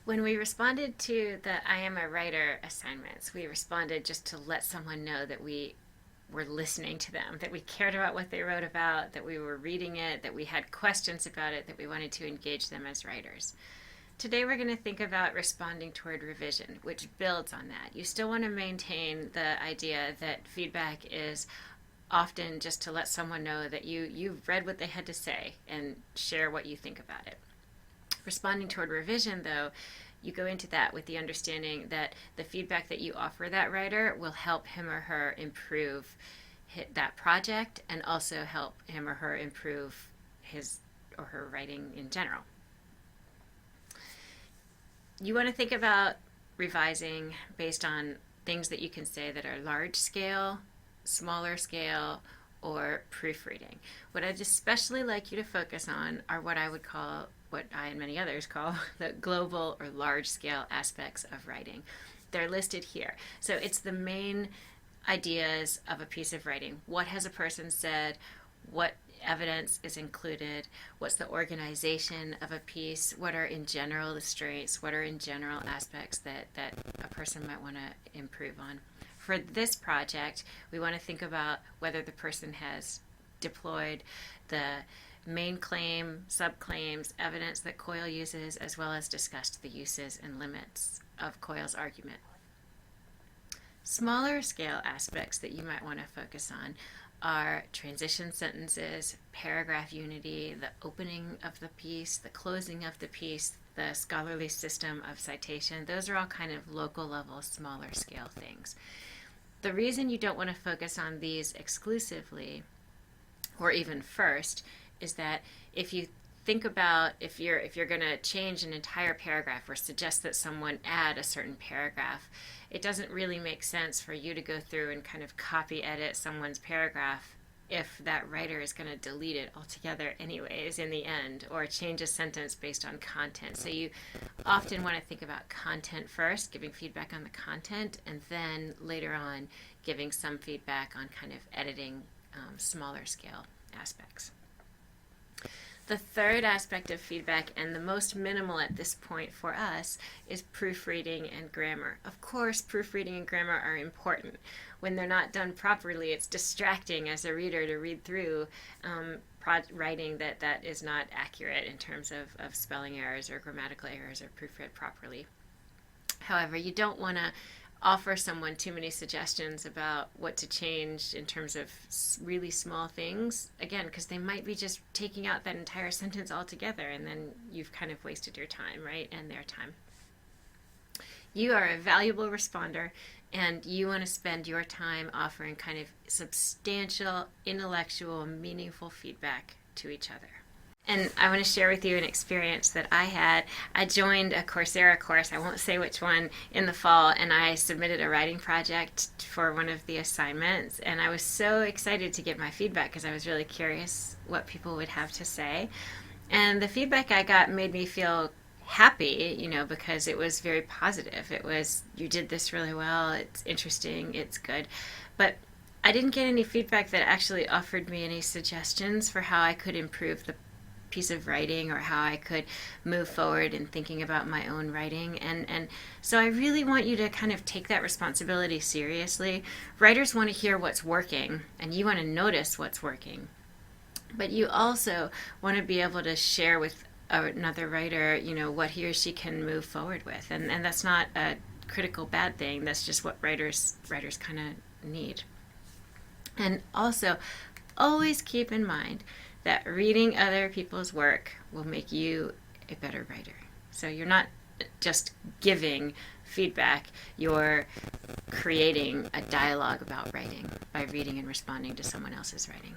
When we responded to the I am a writer assignments, we responded just to let someone know that we were listening to them, that we cared about what they wrote about, that we were reading it, that we had questions about it, that we wanted to engage them as writers. Today we're going to think about responding toward revision, which builds on that. You still want to maintain the idea that feedback is often just to let someone know that you've read what they had to say and share what you think about it. Responding toward revision, though, you go into that with the understanding that the feedback that you offer that writer will help him or her improve that project and also help him or her improve his or her writing in general. You want to think about revising based on things that you can say that are large scale, smaller scale, or proofreading. What I'd especially like you to focus on are what I would call, what I and many others call, the global or large scale aspects of writing. They're listed here. So it's the main ideas of a piece of writing. What has a person said? What evidence is included? What's the organization of a piece? What are in general the strengths? What are in general aspects that a person might want to improve on? For this project, we want to think about whether the person has deployed the main claim, subclaims, evidence that COIL uses, as well as discussed the uses and limits of COIL's argument. Smaller scale aspects that you might want to focus on are transition sentences, paragraph unity, the opening of the piece, the closing of the piece, the scholarly system of citation. Those are all kind of local level, smaller scale things. The reason you don't want to focus on these exclusively or even first is that if you think about if you're going to change an entire paragraph or suggest that someone add a certain paragraph, it doesn't really make sense for you to go through and kind of copy edit someone's paragraph if that writer is going to delete it altogether anyways in the end, or change a sentence based on content. So you often want to think about content first, giving feedback on the content, and then later on giving some feedback on kind of editing smaller scale aspects. The third aspect of feedback, and the most minimal at this point for us, is proofreading and grammar. Of course, proofreading and grammar are important. When they're not done properly, it's distracting as a reader to read through writing that is not accurate in terms of spelling errors or grammatical errors or proofread properly. However, you don't want to offer someone too many suggestions about what to change in terms of really small things, again, because they might be just taking out that entire sentence altogether, and then you've kind of wasted your time, right, and their time. You are a valuable responder, and you want to spend your time offering kind of substantial, intellectual, meaningful feedback to each other. And I want to share with you an experience that I had. I joined a Coursera course, I won't say which one, in the fall, and I submitted a writing project for one of the assignments. And I was so excited to get my feedback because I was really curious what people would have to say. And the feedback I got made me feel happy, because it was very positive. It was, you did this really well, it's interesting, it's good. But I didn't get any feedback that actually offered me any suggestions for how I could improve the piece of writing or how I could move forward in thinking about my own writing. And so I really want you to kind of take that responsibility seriously. Writers want to hear what's working, and you want to notice what's working. But you also want to be able to share with another writer, what he or she can move forward with. And that's not a critical bad thing. That's just what writers kind of need. And also, always keep in mind that reading other people's work will make you a better writer. So you're not just giving feedback, you're creating a dialogue about writing by reading and responding to someone else's writing.